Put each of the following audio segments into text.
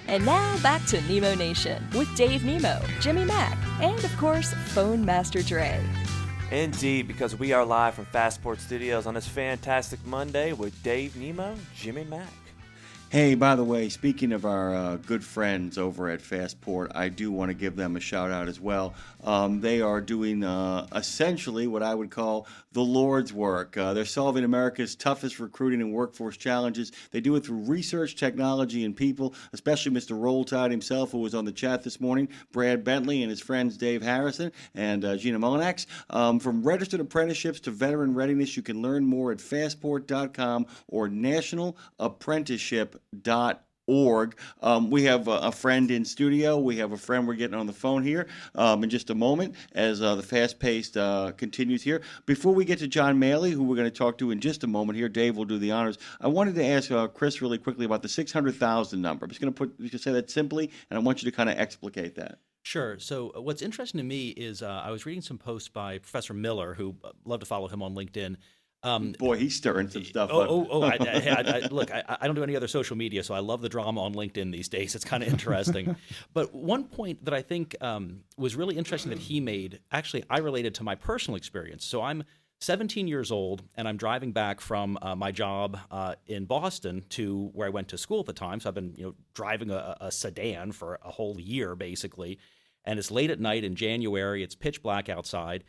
And now back to Nemo Nation with Dave Nemo, Jimmy Mack, and of course, Phone Master Dre. Indeed, because we are live from Fastport Studios on this fantastic Monday with Dave Nemo, Jimmy Mack. Hey, by the way, speaking of our good friends over at Fastport, I do want to give them a shout out as well. They are doing essentially what I would call the Lord's work. They're solving America's toughest recruiting and workforce challenges. They do it through research, technology, and people, especially Mr. Rolltide himself, who was on the chat this morning, Brad Bentley and his friends Dave Harrison and Gina Molinax. From registered apprenticeships to veteran readiness, you can learn more at fastport.com or nationalapprenticeship.org. We have a friend in studio. We have a friend we're getting on the phone here in just a moment as the fast-paced continues here. Before we get to John Mahle, who we're going to talk to in just a moment here, Dave will do the honors. I wanted to ask Chris really quickly about the 600,000 number. I'm just going to say that simply, and I want you to kind of explicate that. Sure. So what's interesting to me is I was reading some posts by Professor Miller, who love to follow him on LinkedIn. Boy, he's stirring some stuff up. Look, I don't do any other social media, so I love the drama on LinkedIn these days. It's kind of interesting. But one point that I think was really interesting that he made, actually, I related to my personal experience. So I'm 17 years old, and I'm driving back from my job in Boston to where I went to school at the time. So I've been driving a sedan for a whole year, basically. And it's late at night in January. It's pitch black outside.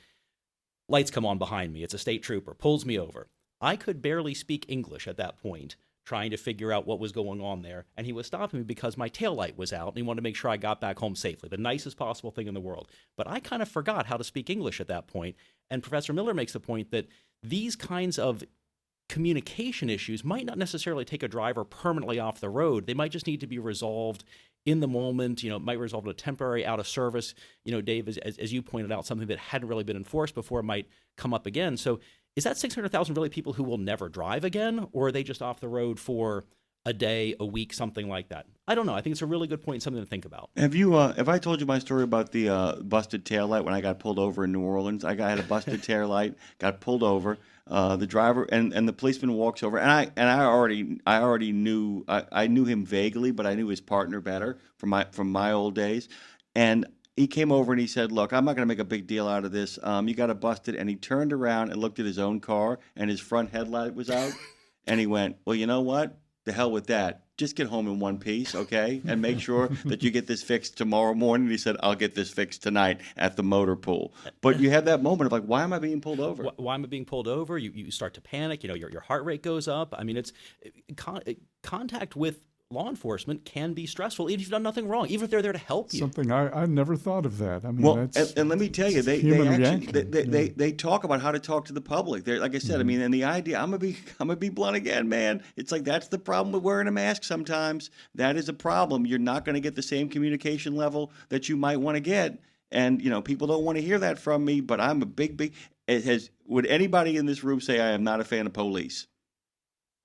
Lights come on behind me. It's a state trooper, pulls me over. I could barely speak English at that point, trying to figure out what was going on there. And he was stopping me because my taillight was out, and he wanted to make sure I got back home safely. The nicest possible thing in the world. But I kind of forgot how to speak English at that point. And Professor Miller makes the point that these kinds of communication issues might not necessarily take a driver permanently off the road. They might just need to be resolved in the moment. It might result in a temporary out of service. Dave, as you pointed out, something that hadn't really been enforced before might come up again. So is that 600,000 really people who will never drive again, or are they just off the road for a day, a week, something like that? I don't know. I think it's a really good point, something to think about. Have I told you my story about the busted taillight when I got pulled over in New Orleans? I had a busted taillight, got pulled over. The driver and the policeman walks over, and I already knew I knew him vaguely, but I knew his partner better from my old days. And he came over and he said, "Look, I'm not going to make a big deal out of this. You got it busted." And he turned around and looked at his own car, and his front headlight was out. And he went, "Well, you know what? The hell with that. Just get home in one piece, okay? And make sure that you get this fixed tomorrow morning." He said, "I'll get this fixed tonight at the motor pool." But you have that moment of like, why am I being pulled over? Why am I being pulled over? You start to panic. Your heart rate goes up. I mean, it's contact with law enforcement can be stressful, even if you've done nothing wrong, even if they're there to help you. Something I never thought of that. I mean, that's and let me tell you, they talk about how to talk to the public. They're, like I said, I mean, and the idea, I'm gonna be blunt again, man. It's like that's the problem with wearing a mask sometimes. That is a problem. You're not going to get the same communication level that you might want to get. And, people don't want to hear that from me, but I'm a big, would anybody in this room say I am not a fan of police?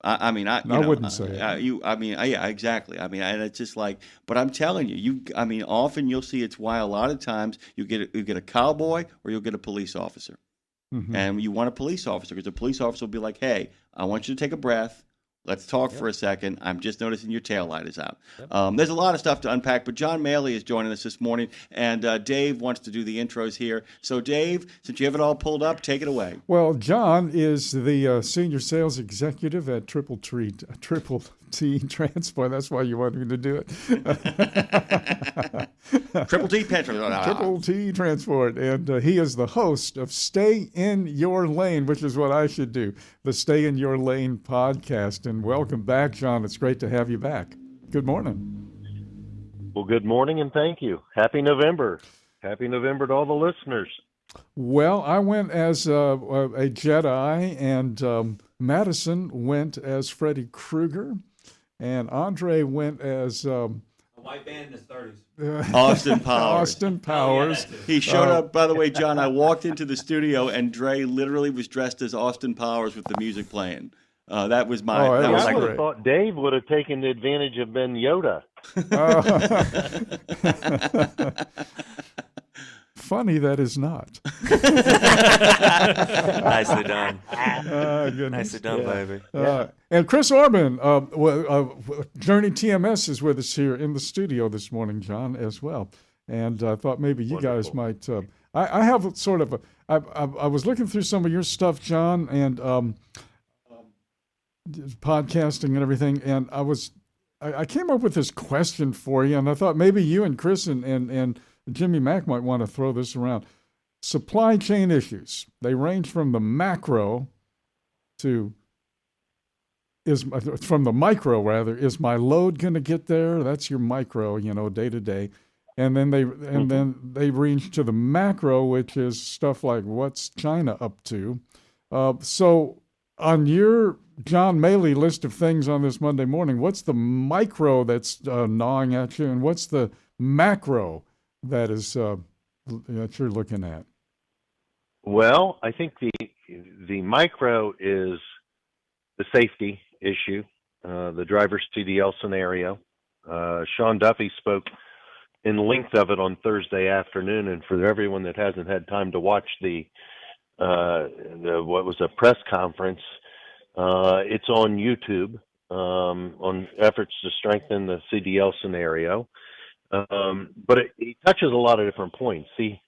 I wouldn't say it. Yeah, exactly. I mean, and it's just like, but I'm telling you, often you'll see it's why a lot of times you get a cowboy or you'll get a police officer. Mm-hmm. And you want a police officer because the police officer will be like, "Hey, I want you to take a breath. Let's talk for a second. I'm just noticing your taillight is out." Yep. There's a lot of stuff to unpack, but John Mahle is joining us this morning, and Dave wants to do the intros here. So, Dave, since you have it all pulled up, take it away. Well, John is the senior sales executive at Triple T Transport. That's why you wanted me to do it. Triple T Transport. Triple T Transport. And he is the host of Stay in Your Lane, which is what I should do, the Stay in Your Lane podcast. And welcome back, John. It's great to have you back. Good morning. Well, good morning and thank you. Happy November. Happy November to all the listeners. Well, I went as a Jedi, and Madison went as Freddy Krueger, and Andre went as a white band in his 30s. Austin Powers. Austin Powers. Oh, yeah, he showed up, by the way, John, I walked into the studio, and Dre literally was dressed as Austin Powers with the music playing. That was my... Oh, I would have thought Dave would have taken the advantage of Ben Yoda. funny that is not. Nicely done. Goodness. Nicely done, baby. And Chris Orban, Journey TMS is with us here in the studio this morning, John, as well. And I thought maybe you guys might. I have sort of I was looking through some of your stuff, John, and podcasting and everything, and I came up with this question for you, and I thought maybe you and Chris and Jimmy Mack might want to throw this around. Supply chain issues. They range from the macro from the micro rather. Is my load going to get there? That's your micro, day to day. And then they range to the macro, which is stuff like what's China up to. So on your John Mahle list of things on this Monday morning, what's the micro that's gnawing at you, and what's the macro that is that you're looking at? Well, I think the micro is the safety issue, the driver's CDL scenario. Sean Duffy spoke in length of it on Thursday afternoon, and for everyone that hasn't had time to watch the what was a press conference, it's on YouTube on efforts to strengthen the CDL scenario. But it touches a lot of different points. See,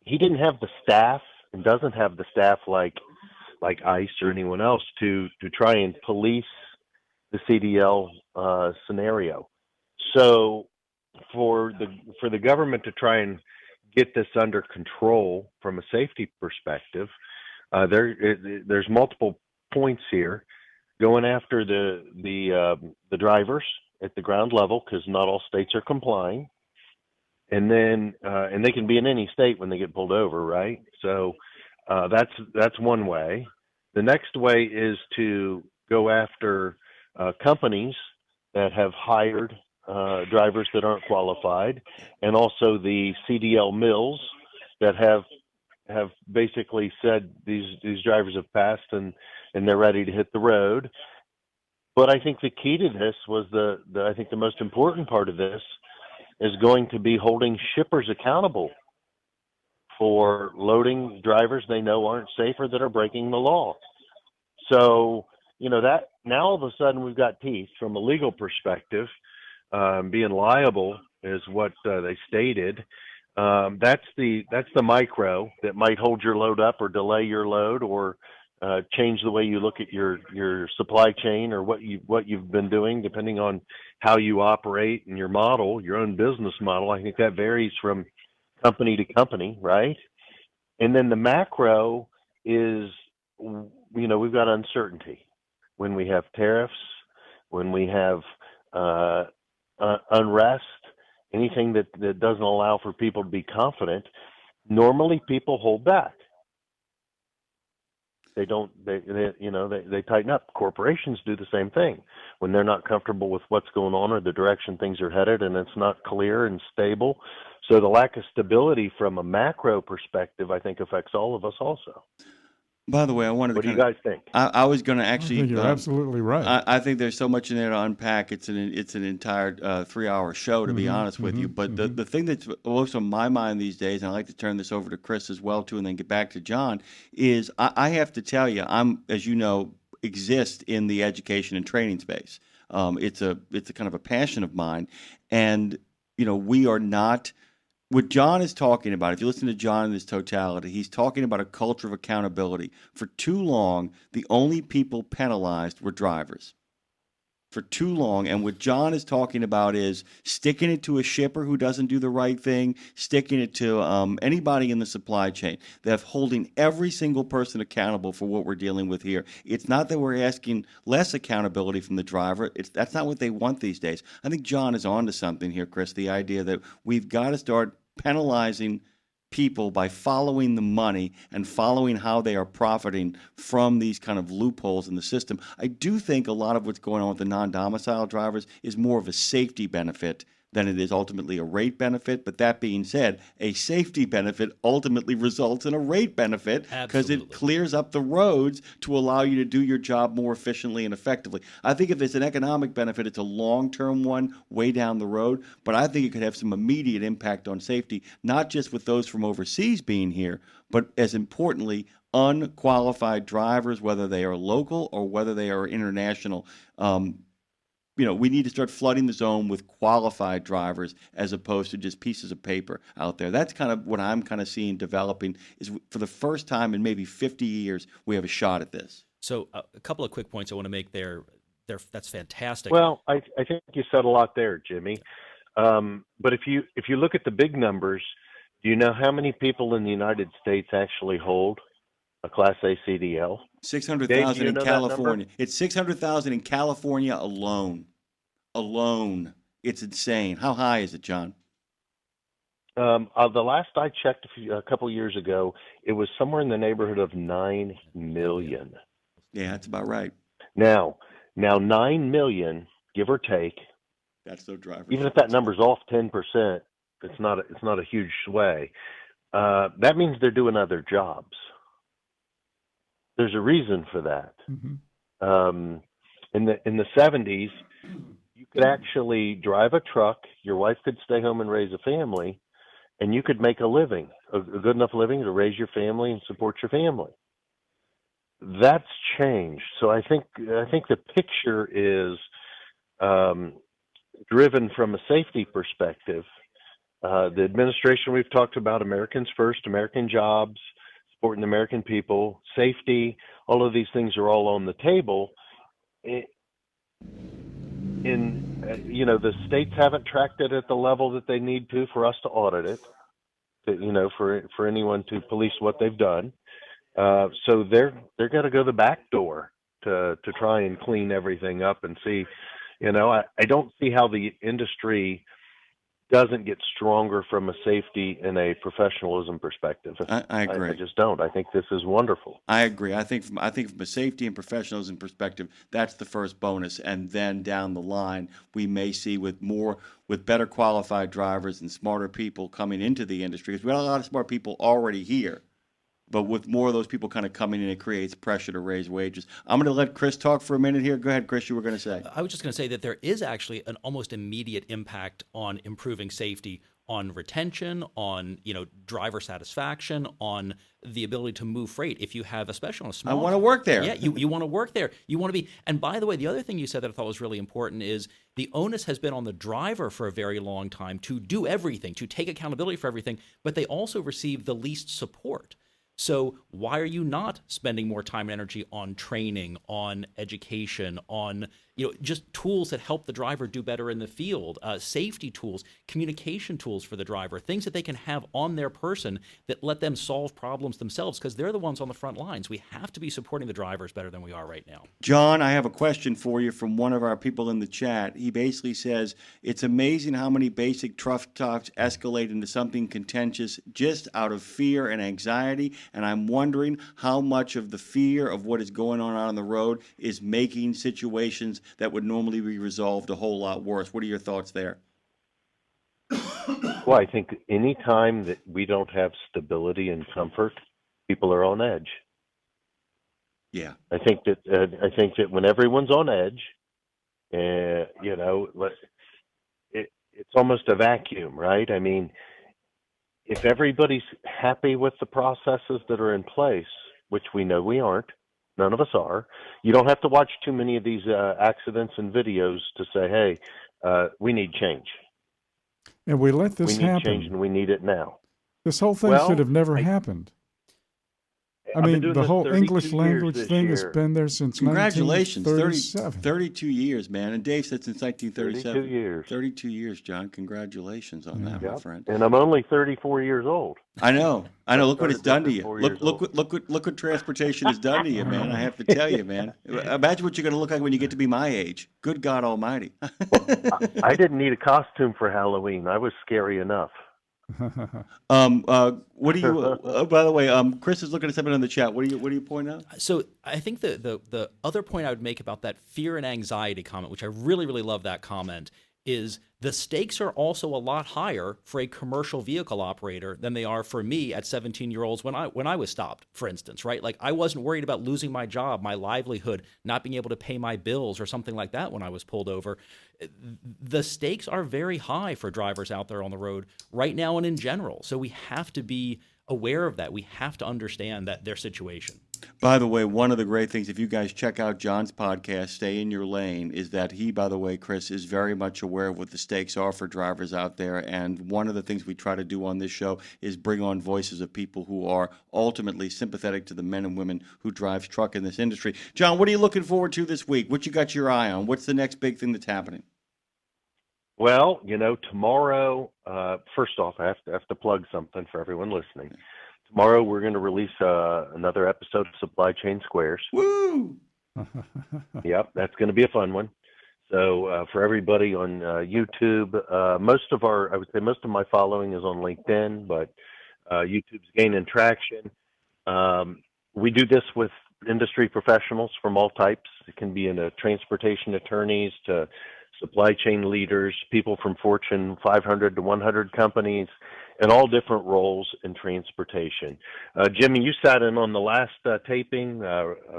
he didn't have the staff and doesn't have the staff like ICE or anyone else to try and police the CDL scenario. So for the government to try and get this under control from a safety perspective, there's multiple points here. Going after the drivers at the ground level, because not all states are complying, and then and they can be in any state when they get pulled over, right? So that's one way. The next way is to go after companies that have hired drivers that aren't qualified, and also the CDL mills that have basically said these drivers have passed and they're ready to hit the road. But I think the key to this was I think the most important part of this is going to be holding shippers accountable for loading drivers they know aren't safe or that are breaking the law. So, that now all of a sudden we've got teeth from a legal perspective. Being liable is what they stated. That's the micro that might hold your load up or delay your load or change the way you look at your supply chain or what you've been doing, depending on how you operate and your model, your own business model. I think that varies from company to company, right? And then the macro is, we've got uncertainty when we have tariffs, when we have unrest, anything that doesn't allow for people to be confident. Normally, people hold back. They don't. They tighten up. Corporations do the same thing when they're not comfortable with what's going on or the direction things are headed, and it's not clear and stable. So the lack of stability from a macro perspective, I think, affects all of us also. By the way, I wanted to. What do you guys think? I was going to actually. I think you're absolutely right. I think there's so much in there to unpack. It's an entire 3-hour show, to be honest with you. But the thing that's most on my mind these days, and I'd like to turn this over to Chris as well too, and then get back to John, is I have to tell you, I'm, as you know, exist in the education and training space. It's a kind of a passion of mine, and we are not. What John is talking about, if you listen to John in his totality, he's talking about a culture of accountability. For too long, the only people penalized were drivers. For too long. And what John is talking about is sticking it to a shipper who doesn't do the right thing, sticking it to anybody in the supply chain. They're holding every single person accountable for what we're dealing with here. It's not that we're asking less accountability from the driver. That's not what they want these days. I think John is on to something here, Chris, the idea that we've got to start penalizing people by following the money and following how they are profiting from these kind of loopholes in the system. I do think a lot of what's going on with the non-domicile drivers is more of a safety benefit than it is ultimately a rate benefit. But that being said, a safety benefit ultimately results in a rate benefit because it Absolutely. clears up the roads to allow you to do your job more efficiently and effectively. I think if it's an economic benefit, it's a long-term one way down the road, but I think it could have some immediate impact on safety, not just with those from overseas being here, but as importantly, unqualified drivers, whether they are local or whether they are international. We need to start flooding the zone with qualified drivers as opposed to just pieces of paper out there. That's kind of what I'm kind of seeing developing is for the first time in maybe 50 years, we have a shot at this. So a couple of quick points I want to make there. That's fantastic. Well, I think you said a lot there, Jimmy. But if you look at the big numbers, do you know how many people in the United States actually hold a Class A CDL? 600,000 in that California. number? It's 600,000 in California alone. Alone. It's insane. How high is it, John? The last I checked a couple years ago, it was somewhere in the neighborhood of 9 million. Yeah, that's about right. Now 9 million, give or take, That's no driver. even if that number's off 10%, it's not a huge sway. That means they're doing other jobs. There's a reason for that. Mm-hmm. In the 70s, you could actually drive a truck. Your wife could stay home and raise a family, and you could make a living, a good enough living to raise your family and support your family. That's changed. So I think the picture is driven from a safety perspective. The administration we've talked about, Americans first, American jobs, supporting the American people, safety, all of these things are all on the table. The states haven't tracked it at the level that they need to for us to audit it, for anyone to police what they've done. So they're going to go the back door to try and clean everything up and see. I don't see how the industry doesn't get stronger from a safety and a professionalism perspective. I agree. I just don't. I think this is wonderful. I agree. I think from a safety and professionalism perspective, that's the first bonus, and then down the line, we may see with better qualified drivers and smarter people coming into the industry, because we have a lot of smart people already here. But with more of those people kind of coming in, it creates pressure to raise wages. I'm going to let Chris talk for a minute here. Go ahead, Chris, you were going to say. I was just going to say that there is actually an almost immediate impact on improving safety, on retention, on driver satisfaction, on the ability to move freight. If you have, especially on a small, I want to work there. Yeah, you want to work there. You want to be. And by the way, the other thing you said that I thought was really important is the onus has been on the driver for a very long time to do everything, to take accountability for everything, but they also receive the least support. So why are you not spending more time and energy on training, on education, on just tools that help the driver do better in the field, safety tools, communication tools for the driver, things that they can have on their person that let them solve problems themselves, because they're the ones on the front lines. We have to be supporting the drivers better than we are right now. John, I have a question for you from one of our people in the chat. He basically says, it's amazing how many basic truck stops escalate into something contentious just out of fear and anxiety, and I'm wondering how much of the fear of what is going on the road is making situations that would normally be resolved a whole lot worse. What are your thoughts there? Well, I think any time that we don't have stability and comfort, people are on edge. Yeah. I think that when everyone's on edge, it's almost a vacuum, right? I mean, if everybody's happy with the processes that are in place, which we know we aren't, none of us are, you don't have to watch too many of these accidents and videos to say, hey, we need change. And we let this happen. We need change, and we need it now. This whole thing should have never happened. I mean, the whole English language thing has been there since Congratulations. 1937. 32 years, man. And Dave said since 1937. 32 years. 32 years, John. Congratulations on that, my friend. And I'm only 34 years old. I know. Look what it's done to you. Look what transportation has done to you, man. I have to tell you, man. Imagine what you're going to look like when you get to be my age. Good God Almighty. I didn't need a costume for Halloween. I was scary enough. What do you? By the way, Chris is looking at something in the chat. What do you point out? So I think the other point I would make about that fear and anxiety comment, which I really really love that comment, is the stakes are also a lot higher for a commercial vehicle operator than they are for me at 17-year-olds when I was stopped, for instance, right? Like I wasn't worried about losing my job, my livelihood, not being able to pay my bills or something like that when I was pulled over. The stakes are very high for drivers out there on the road right now and in general. So we have to be aware of that. We have to understand that their situation. By the way, one of the great things, if you guys check out John's podcast, Stay in Your Lane, is that he, by the way, Chris, is very much aware of what the stakes are for drivers out there. And one of the things we try to do on this show is bring on voices of people who are ultimately sympathetic to the men and women who drive truck in this industry. John, what are you looking forward to this week? What you got your eye on? What's the next big thing that's happening? Well, tomorrow, first off, I have to plug something for everyone listening. Tomorrow, we're going to release another episode of Supply Chain Squares. Woo! Yep, that's going to be a fun one. So for everybody on YouTube, most of my following is on LinkedIn, but YouTube's gaining traction. We do this with industry professionals from all types. It can be in transportation attorneys to supply chain leaders, people from Fortune 500 to 100 companies, and all different roles in transportation. Jimmy, you sat in on the last taping.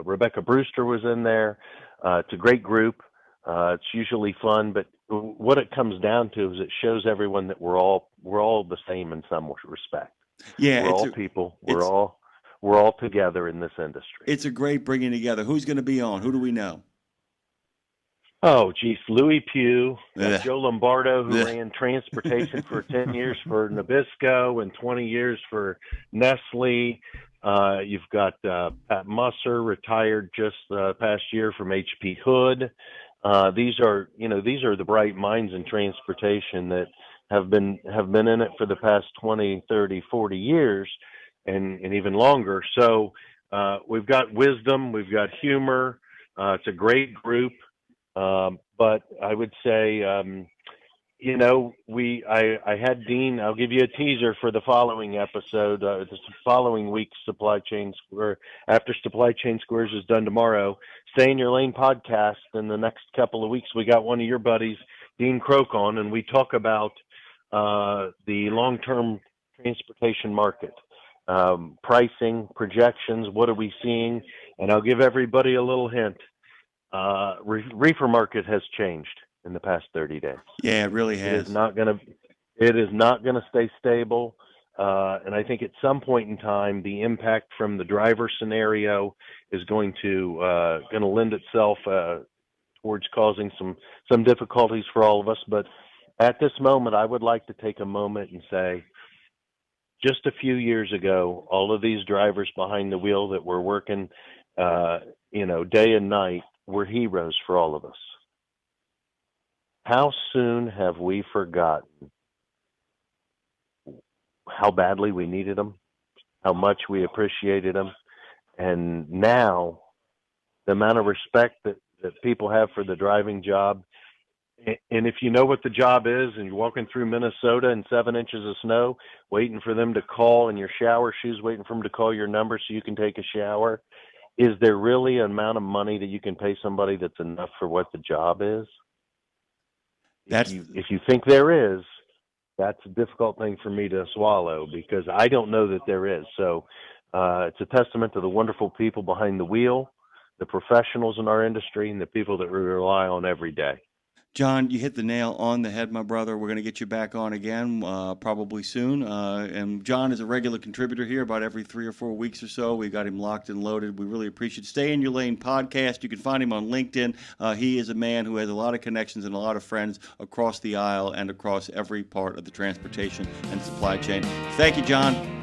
Rebecca Brewster was in there. It's a great group. It's usually fun, but what it comes down to is it shows everyone that we're all the same in some respect. Yeah, we're all people. We're all together in this industry. It's a great bringing together. Who's going to be on? Who do we know? Oh, geez, Louis Pugh, Joe Lombardo, who ran transportation for 10 years for Nabisco and 20 years for Nestle. You've got Pat Musser, retired just past year from HP Hood. These are the bright minds in transportation that have been in it for the past 20, 30, 40 years and even longer. So we've got wisdom, we've got humor. It's a great group. But I would say, I had Dean. I'll give you a teaser for the following episode. The following week's Supply Chain Square, after Supply Chain Squares is done tomorrow. Stay in Your Lane podcast. In the next couple of weeks, we got one of your buddies, Dean Croak, on, and we talk about the long-term transportation market, pricing, projections. What are we seeing? And I'll give everybody a little hint. Reefer market has changed in the past 30 days. Yeah, it really has. It is not gonna stay stable. And I think at some point in time, the impact from the driver scenario is going to lend itself towards causing some difficulties for all of us. But at this moment, I would like to take a moment and say, just a few years ago, all of these drivers behind the wheel that were working, day and night, were heroes for all of us. How soon have we forgotten how badly we needed them, how much we appreciated them, and now the amount of respect that people have for the driving job. And if you know what the job is and you're walking through Minnesota in 7 inches of snow, waiting for them to call in your shower shoes, waiting for them to call your number so you can take a shower, is there really an amount of money that you can pay somebody that's enough for what the job is? If you think there is, that's a difficult thing for me to swallow because I don't know that there is. So it's a testament to the wonderful people behind the wheel, the professionals in our industry, and the people that we rely on every day. John, you hit the nail on the head, my brother. We're going to get you back on again probably soon. And John is a regular contributor here about every 3 or 4 weeks or so. We got him locked and loaded. We really appreciate it. Stay in Your Lane podcast. You can find him on LinkedIn. He is a man who has a lot of connections and a lot of friends across the aisle and across every part of the transportation and supply chain. Thank you, John.